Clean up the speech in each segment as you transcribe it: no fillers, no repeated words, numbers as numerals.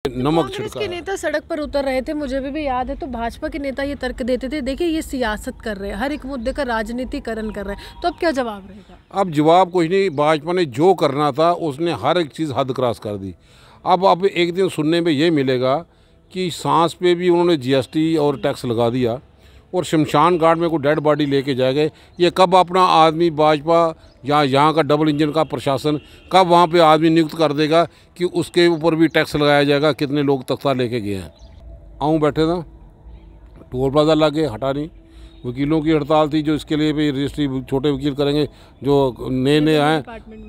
नमक कांग्रेस छिड़का के नेता सड़क पर उतर रहे थे, मुझे भी याद है। तो भाजपा के नेता ये तर्क देते थे, देखिए ये सियासत कर रहे हैं, हर एक मुद्दे का राजनीतिकरण कर रहे हैं। तो अब क्या जवाब रहेगा? अब जवाब कुछ नहीं, भाजपा ने जो करना था उसने हर एक चीज़ हद क्रॉस कर दी। अब एक दिन सुनने में ये मिलेगा कि सांस पे भी उन्होंने जीएसटी और टैक्स लगा दिया और शमशान घाट में कोई डेड बॉडी लेके जाएंगे। ये कब अपना आदमी भाजपा या यहाँ का डबल इंजन का प्रशासन कब वहाँ पे आदमी नियुक्त कर देगा कि उसके ऊपर भी टैक्स लगाया जाएगा? कितने लोग तख्ता लेके गए हैं। आऊँ बैठे था, टोल प्लाजा लगे, हटा नहीं। वकीलों की हड़ताल थी जो इसके लिए भी रजिस्ट्री छोटे वकील करेंगे, जो नए आए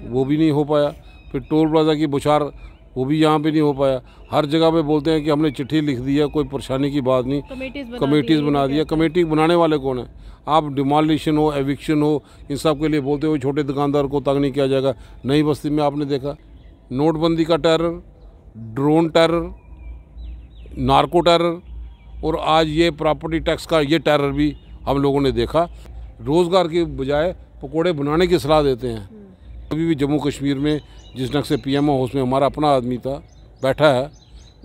वो भी नहीं हो पाया। फिर टोल प्लाजा की बुछार वो भी यहाँ पे नहीं हो पाया। हर जगह पे बोलते हैं कि हमने चिट्ठी लिख दी है, कोई परेशानी की बात नहीं, कमेटीज़ बना दिया। कमेटी बनाने वाले कौन है? आप डिमोलिशन हो, एविक्शन हो, इन सब के लिए बोलते हो छोटे दुकानदार को तंग नहीं किया जाएगा। नई बस्ती में आपने देखा नोटबंदी का terror, drone terror, narco terror और आज ये प्रॉपर्टी टैक्स का ये टेरर भी हम लोगों ने देखा। रोज़गार के बजाय पकोड़े बनाने की सलाह देते हैं। अभी भी जम्मू कश्मीर में जिस ढंग से पीएमओ हाउस में हमारा अपना आदमी था बैठा है,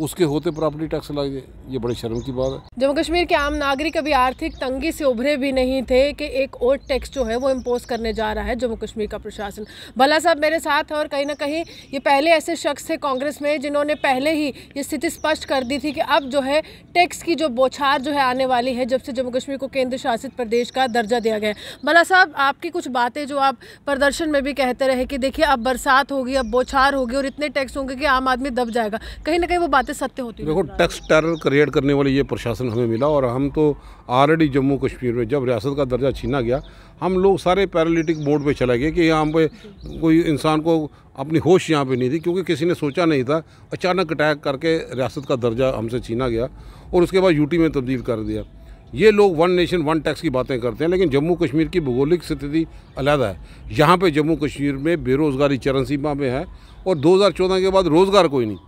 उसके होते प्रॉपर्टी टैक्स लग जाए, ये बड़ी शर्म की बात है। जम्मू कश्मीर के आम नागरिक अभी आर्थिक तंगी से उभरे भी नहीं थे कि एक और टैक्स जो है वो इम्पोज करने जा रहा है जम्मू कश्मीर का प्रशासन। भला साहब मेरे साथ है और कहीं ना कहीं ये पहले ऐसे शख्स थे कांग्रेस में जिन्होंने पहले ही ये स्थिति स्पष्ट कर दी थी कि अब जो है टैक्स की जो बौछार जो है आने वाली है जब से जम्मू कश्मीर को केंद्र शासित प्रदेश का दर्जा दिया गया है। भला साहब आपकी कुछ बातें जो आप प्रदर्शन में भी कहते रहे कि देखिए अब बरसात होगी, अब बौछार होगी और इतने टैक्स होंगे कि आम आदमी दब जाएगा, कहीं ना कहीं वो बातें सत्य होती है। टैक्स टेरर क्रिएट करने वाली ये प्रशासन हमें मिला और हम तो ऑलरेडी जम्मू कश्मीर में जब रियासत का दर्जा छीना गया हम लोग सारे पैरालिटिक मोड पे चले गए कि यहाँ पे कोई इंसान को अपनी होश यहाँ पे नहीं थी, क्योंकि किसी ने सोचा नहीं था। अचानक अटैक करके रियासत का दर्जा हमसे छीना गया और उसके बाद यूटी में तब्दील कर दिया। ये लोग वन नेशन वन टैक्स की बातें करते हैं, लेकिन जम्मू कश्मीर की भौगोलिक स्थिति अलग है। यहाँ पे जम्मू कश्मीर में बेरोज़गारी चरम सीमा में है और 2014 के बाद रोज़गार कोई नहीं।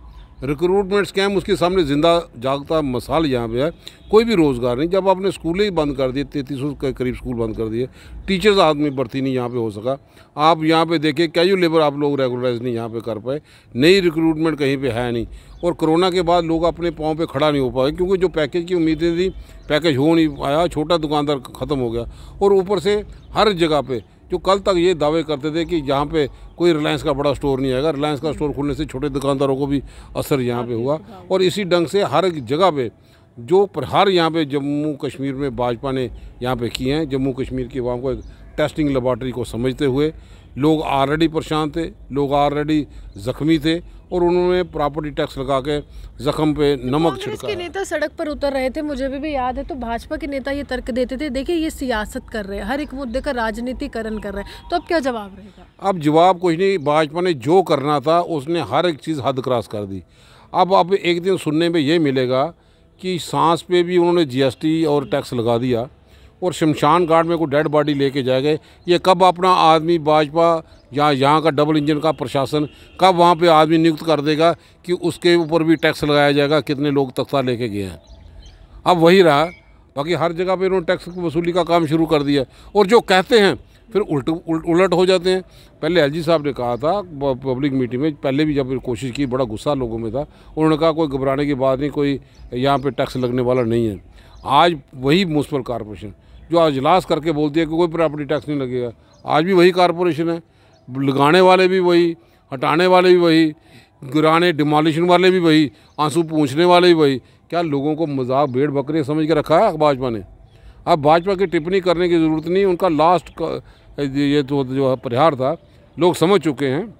रिक्रूटमेंट स्कैम उसके सामने जिंदा जागता मिसाल यहाँ पे है। कोई भी रोज़गार नहीं। जब आपने स्कूल ही बंद कर दिए, 3300 के करीब स्कूल बंद कर दिए, टीचर्स आदमी भर्ती नहीं यहाँ पे हो सका। आप यहाँ पे देखिए कैजुअल लेबर आप लोग रेगुलराइज नहीं यहाँ पे कर पाए, नई रिक्रूटमेंट कहीं पे है नहीं। और कोरोना के बाद लोग अपने पाँव पे खड़ा नहीं हो पाए, क्योंकि जो पैकेज की उम्मीदें थी पैकेज हो नहीं पाया, छोटा दुकानदार ख़त्म हो गया। और ऊपर से हर जगह पे जो कल तक ये दावे करते थे कि यहाँ पे कोई रिलायंस का बड़ा स्टोर नहीं आएगा, रिलायंस का स्टोर खुलने से छोटे दुकानदारों को भी असर यहाँ पे हुआ। और इसी ढंग से हर एक जगह पे जो प्रहार यहाँ पे जम्मू कश्मीर में भाजपा ने यहाँ पे किए हैं, जम्मू कश्मीर की आवाम को एक टेस्टिंग लेबॉर्ट्री को समझते हुए लोग ऑलरेडी परेशान थे, लोग ऑलरेडी ज़ख्मी थे और उन्होंने प्रॉपर्टी टैक्स लगा के जख्म पे नमक छिड़का। कांग्रेस के नेता सड़क पर उतर रहे थे, मुझे भी याद है। तो भाजपा के नेता ये तर्क देते थे, देखिए ये सियासत कर रहे हैं, हर एक मुद्दे का राजनीतिकरण कर रहे हैं। तो अब क्या जवाब रहेगा? अब जवाब कुछ नहीं, भाजपा ने जो करना था उसने हर एक चीज़ हद क्रॉस कर दी। अब एक दिन सुनने में ये मिलेगा कि सांस पे भी उन्होंने जीएसटी और टैक्स लगा दिया और शमशान घाट में कोई डेड बॉडी लेके जाएंगे। ये कब अपना आदमी भाजपा या यहाँ का डबल इंजन का प्रशासन कब वहाँ पे आदमी नियुक्त कर देगा कि उसके ऊपर भी टैक्स लगाया जाएगा? कितने लोग तख्ता लेके गए हैं। अब वही रहा, बाकी हर जगह पे उन्होंने टैक्स की वसूली का काम शुरू कर दिया और जो कहते हैं फिर उलट हो जाते हैं। पहले एलजी साहब ने कहा था पब्लिक मीटिंग में, पहले भी जब कोशिश की बड़ा गुस्सा लोगों में था, उन्होंने कहा कोई घबराने की बात नहीं, कोई यहाँ पे टैक्स लगने वाला नहीं है। आज वही म्यूनसिपल कॉरपोरेशन जो आज इजलास करके बोलती है कि कोई प्रॉपर्टी टैक्स नहीं लगेगा, आज भी वही कॉरपोरेशन है। लगाने वाले भी वही, हटाने वाले भी वही, गिराने डिमोलिशन वाले भी वही, आंसू पूछने वाले भी वही। क्या लोगों को मजाक भेड़ बकरी समझ के रखा है भाजपा ने? अब भाजपा की टिप्पणी करने की ज़रूरत नहीं, उनका लास्ट ये तो जो प्रहार था लोग समझ चुके हैं।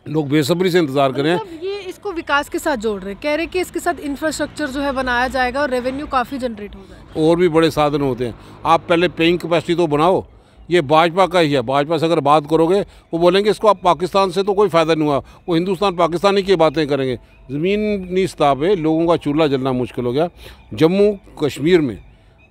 लोग बेसब्री से इंतज़ार करें। ये इसको विकास के साथ जोड़ रहे हैं, कह रहे कि इसके साथ इंफ्रास्ट्रक्चर जो है बनाया जाएगा और रेवेन्यू काफ़ी जनरेट हो जाएगा। और भी बड़े साधन होते हैं। आप पहले पेइंग कैपेसिटी तो बनाओ, ये भाजपा का ही है। भाजपा से अगर बात करोगे वो बोलेंगे इसको आप पाकिस्तान से तो कोई फ़ायदा नहीं हुआ, वो हिंदुस्तान पाकिस्तानी की बातें करेंगे। ज़मीनी सतह पे लोगों का चूल्हा जलना मुश्किल हो गया। जम्मू कश्मीर में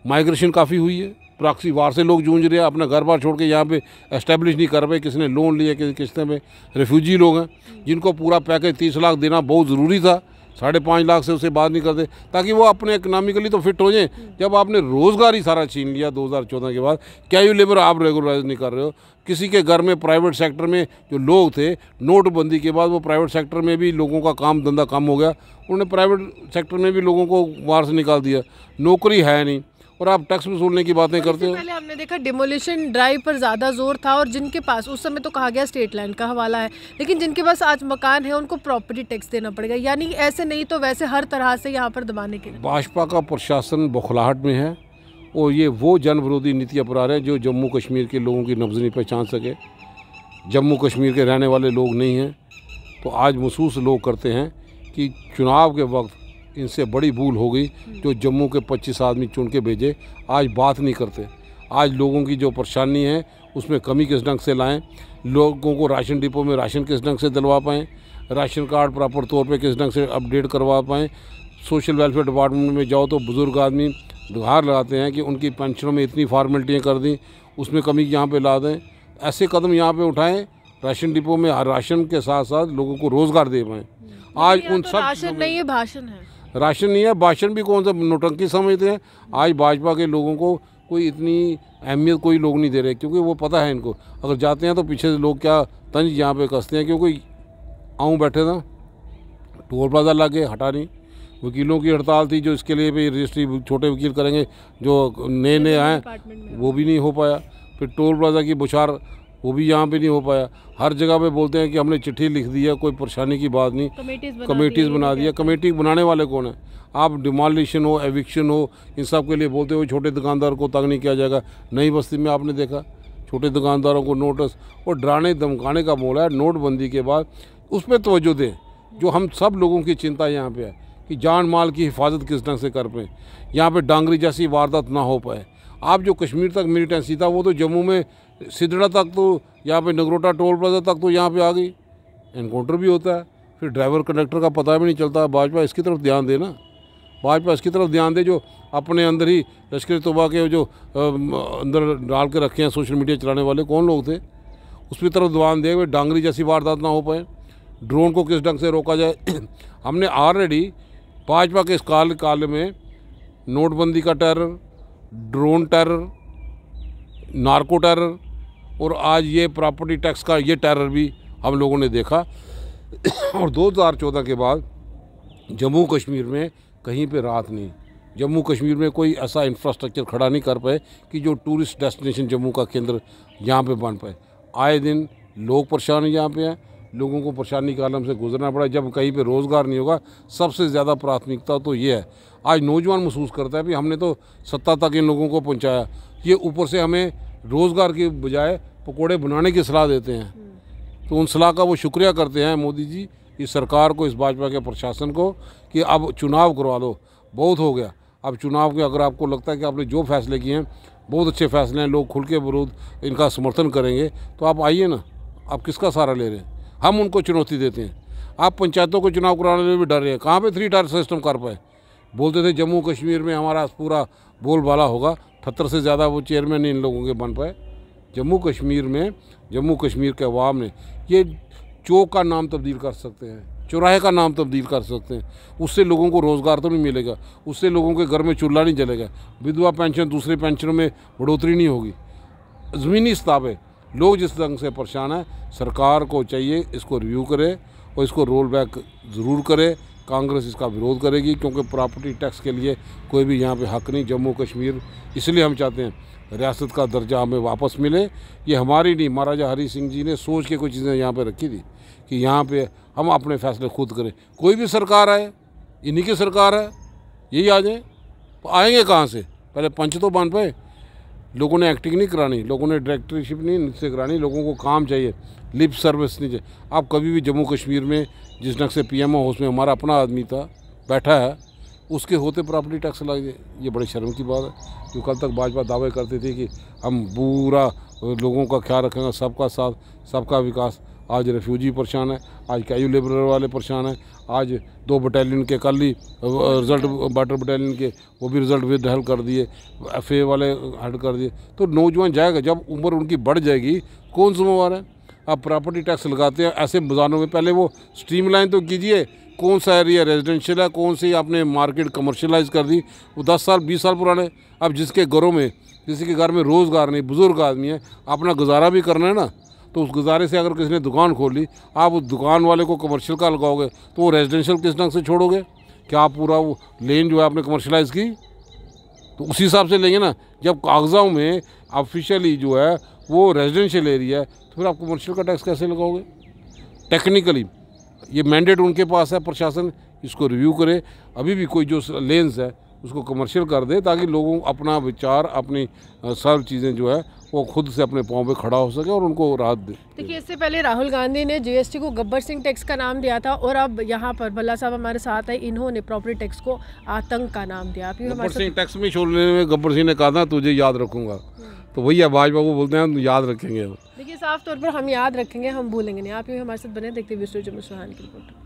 माइग्रेशन काफ़ी हुई है, प्रॉक्सी वार से लोग जूझ रहे हैं, अपना घर बार छोड़ के यहाँ पे एस्टेब्लिश नहीं कर पाए। किसी ने लोन लिए, किसी किस्तें में रेफ्यूजी लोग हैं जिनको पूरा पैकेज 30 लाख देना बहुत ज़रूरी था, 5.5 लाख से उसे बात नहीं करते, ताकि वो अपने इकनॉमिकली तो फिट हो जाएं। जब आपने रोज़गार ही सारा छीन लिया 2014 के बाद, कैयू लेबर आप रेगुलराइज नहीं कर रहे हो। किसी के घर में प्राइवेट सेक्टर में जो लोग थे, नोटबंदी के बाद वो प्राइवेट सेक्टर में भी लोगों का काम धंधा कम हो गया, उन्होंने प्राइवेट सेक्टर में भी लोगों को बाहर से निकाल दिया, नौकरी है नहीं, और आप टैक्स वसूलने की बातें करते हो। पहले हमने देखा डिमोलिशन ड्राइव पर ज़्यादा जोर था, और जिनके पास उस समय तो कहा गया स्टेट लैंड का हवाला है, लेकिन जिनके पास आज मकान है उनको प्रॉपर्टी टैक्स देना पड़ेगा, यानी ऐसे नहीं तो वैसे हर तरह से यहाँ पर दबाने के लिए। भाजपा का प्रशासन बौखलाहट में है, और ये वो जन विरोधी नीति अपना रहे हैं जो जम्मू कश्मीर के लोगों की नब्ज़ नहीं पहचान सके। जम्मू कश्मीर के रहने वाले लोग नहीं हैं, तो आज महसूस लोग करते हैं कि चुनाव के वक्त इनसे बड़ी भूल हो गई, जो जम्मू के 25 आदमी चुन के भेजे, आज बात नहीं करते। आज लोगों की जो परेशानी है उसमें कमी किस ढंग से लाएं, लोगों को राशन डिपो में राशन किस ढंग से दिलवा पाएँ, राशन कार्ड प्रॉपर तौर पे किस ढंग से अपडेट करवा पाएँ। सोशल वेलफेयर डिपार्टमेंट में जाओ तो बुज़ुर्ग आदमी गुहार लगाते हैं कि उनकी पेंशनों में इतनी फॉर्मेलिटियाँ कर दी, उसमें कमी यहाँ पे ला दें। ऐसे कदम यहाँ पे उठाएं, राशन डिपो में राशन के साथ साथ लोगों को रोज़गार दे पाएँ। आज उन सब राशन नहीं है, भाषण है। राशन नहीं है, भाषण भी कौन सा नोटंकी समझते हैं। आज भाजपा के लोगों को कोई इतनी अहमियत कोई लोग नहीं दे रहे, क्योंकि वो पता है इनको, अगर जाते हैं तो पीछे से लोग क्या तंज यहाँ पे कसते हैं। क्योंकि आऊँ बैठे था, टोल प्लाजा लगे, हटा नहीं। वकीलों की हड़ताल थी, जो इसके लिए भी रजिस्ट्री छोटे वकील करेंगे, जो नए नए आए वो भी नहीं हो पाया। फिर टोल प्लाजा की बुछार, वो भी यहाँ पे नहीं हो पाया। हर जगह पे बोलते हैं कि हमने चिट्ठी लिख दी है, कोई परेशानी की बात नहीं, कमेटीज़ बना दिया। कमेटी बनाने वाले कौन है? आप डिमोलिशन हो, एविक्शन हो, इन सब के लिए बोलते हो छोटे दुकानदार को तंग नहीं किया जाएगा। नई बस्ती में आपने देखा छोटे दुकानदारों को नोटिस और डराने धमकाने का मोल है। नोटबंदी के बाद उस पर तवज्जो दें, जो हम सब लोगों की चिंता यहाँ पे है कि जान माल की हिफाजत किस ढंग से कर पाएँ, यहाँ पे डांगरी जैसी वारदात ना हो पाए। आप जो कश्मीर तक मिलिटेंसी था, वो तो जम्मू में सिदड़ा तक, तो यहाँ पे नगरोटा टोल प्लाजा तक तो यहाँ पे आ गई। एनकाउंटर भी होता है, फिर ड्राइवर कंडक्टर का पता भी नहीं चलता। भाजपा इसकी तरफ ध्यान दे ना, भाजपा इसकी तरफ ध्यान दे, जो अपने अंदर ही लश्कर तोबा के जो अंदर डाल के रखे हैं सोशल मीडिया चलाने वाले, कौन लोग थे, उसकी तरफ ध्यान दे। वे डांगरी जैसी वारदात ना हो पाए, ड्रोन को किस ढंग से रोका जाए। हमने ऑलरेडी भाजपा के इस काल में नोटबंदी का terror, drone terror, narco terror, और आज ये प्रॉपर्टी टैक्स का ये टेरर भी हम लोगों ने देखा। और 2014 के बाद जम्मू कश्मीर में कहीं पे राहत नहीं। जम्मू कश्मीर में कोई ऐसा इंफ्रास्ट्रक्चर खड़ा नहीं कर पाए कि जो टूरिस्ट डेस्टिनेशन जम्मू का केंद्र यहाँ पे बन पाए। आए दिन लोग परेशान यहाँ पे हैं, लोगों को परेशानी के आलम से गुजरना पड़ा। जब कहीं पे रोज़गार नहीं होगा, सबसे ज़्यादा प्राथमिकता तो ये है। आज नौजवान महसूस करता है कि हमने तो सत्ता तक इन लोगों को पहुँचाया, ये ऊपर से हमें रोज़गार के बजाय पकोड़े बनाने की सलाह देते हैं। तो उन सलाह का वो शुक्रिया करते हैं मोदी जी, इस सरकार को, इस भाजपा के प्रशासन को, कि अब चुनाव करवा दो, बहुत हो गया। अब चुनाव के अगर आपको लगता है कि आपने जो फैसले किए हैं बहुत अच्छे फैसले हैं, लोग खुल के विरोध इनका समर्थन करेंगे, तो आप आइए ना। आप किसका सहारा ले रहे हैं? हम उनको चुनौती देते हैं। आप पंचायतों को चुनाव कराने में भी डर रहे हैं। कहाँ पे 3 टायर सिस्टम कर पाए? बोलते थे जम्मू कश्मीर में हमारा पूरा बोलबाला होगा, 78 से ज़्यादा वो चेयरमैन इन लोगों के बन पाए। जम्मू कश्मीर में, जम्मू कश्मीर के अवाम ने ये चौक का नाम तब्दील कर सकते हैं, चौराहे का नाम तब्दील कर सकते हैं। उससे लोगों को रोज़गार तो नहीं मिलेगा, उससे लोगों के घर में चूल्हा नहीं जलेगा, विधवा पेंशन, दूसरी पेंशनों में बढ़ोतरी नहीं होगी। ज़मीनी स्तर पे लोग जिस ढंग से परेशान हैं, सरकार को चाहिए इसको रिव्यू करे और इसको रोल बैक ज़रूर करे। कांग्रेस इसका विरोध करेगी, क्योंकि प्रॉपर्टी टैक्स के लिए कोई भी यहाँ पे हक नहीं। जम्मू कश्मीर इसलिए हम चाहते हैं रियासत का दर्जा हमें वापस मिले। ये हमारी नहीं, महाराजा हरी सिंह जी ने सोच के कुछ चीज़ें यहाँ पे रखी थी कि यहाँ पे हम अपने फैसले खुद करें। कोई भी सरकार आए, इन्हीं की सरकार है, यही आ जाए। तो आएंगे कहाँ से? पहले पंच तो बन पाए। लोगों ने एक्टिंग नहीं करानी, लोगों ने डायरेक्टरशिप नहीं से करानी, लोगों को काम चाहिए, लिप सर्विस नहीं चाहिए। आप कभी भी जम्मू कश्मीर में जिस ढंग से PMO हाउस में हमारा अपना आदमी था बैठा है, उसके होते प्रॉपर्टी टैक्स लग जाए, ये बड़ी शर्म की बात है। जो कल तक भाजपा दावे करती थी कि हम पूरा लोगों का ख्याल रखेंगे, सबका साथ, सबका विकास। आज रेफ्यूजी परेशान है, आज कैयू लेबर वाले परेशान हैं। आज 2 बटालियन के कल ही रिज़ल्ट, बॉर्डर बटालियन के वो भी रिज़ल्ट विद हेल्प कर दिए, FA वाले हेल्प कर दिए। तो नौजवान जाएगा, जब उम्र उनकी बढ़ जाएगी, कौन जिम्मेवार है? आप प्रॉपर्टी टैक्स लगाते हैं ऐसे बाजारों में। पहले वो स्ट्रीमलाइन तो कीजिए, कौन सा एरिया रेजिडेंशियल है, कौन सी आपने मार्केट कमर्शलाइज कर दी, वो 10 साल 20 साल पुराने। अब जिसके घरों में, किसी के घर में रोज़गार नहीं, बुज़ुर्ग आदमी है, अपना गुजारा भी करना है ना, तो उस गुजारे से अगर किसी ने दुकान खोल ली, आप उस दुकान वाले को कमर्शियल का लगाओगे तो वो रेजिडेंशियल किस ढंग से छोड़ोगे? क्या आप पूरा वो लेन जो है आपने कमर्शलाइज़ की? तो उसी हिसाब से लेंगे ना। जब कागज़ों में ऑफिशियली जो है वो रेजिडेंशियल एरिया है, तो फिर आप कमर्शियल का टैक्स कैसे लगाओगे? टेक्निकली ये मैंडेट उनके पास है, प्रशासन इसको रिव्यू करे, अभी भी कोई जो लेंस है उसको कमर्शियल कर दे, ताकि लोगों अपना विचार, अपनी सब चीज़ें जो है वो खुद से अपने पाँव पे खड़ा हो सके और उनको राहत दे। देखिए, इससे पहले राहुल गांधी ने जीएसटी को गब्बर सिंह टैक्स का नाम दिया था, और अब यहाँ पर भल्ला साहब हमारे साथ है, इन्होंने प्रॉपर्टी टैक्स को आतंक का नाम दिया। आप गब्बर सिंह टैक्स में छोड़ने में गब्बर सिंह ने कहा था तुझे याद रखूंगा, तो वही है भाजपा को बोलते हैं हम याद रखेंगे। देखिए, साफ तौर पर हम याद रखेंगे, हम भूलेंगे नहीं। आप यूँ हमारे साथ बने, देखते हुए जम्मू सुहान की रिपोर्ट।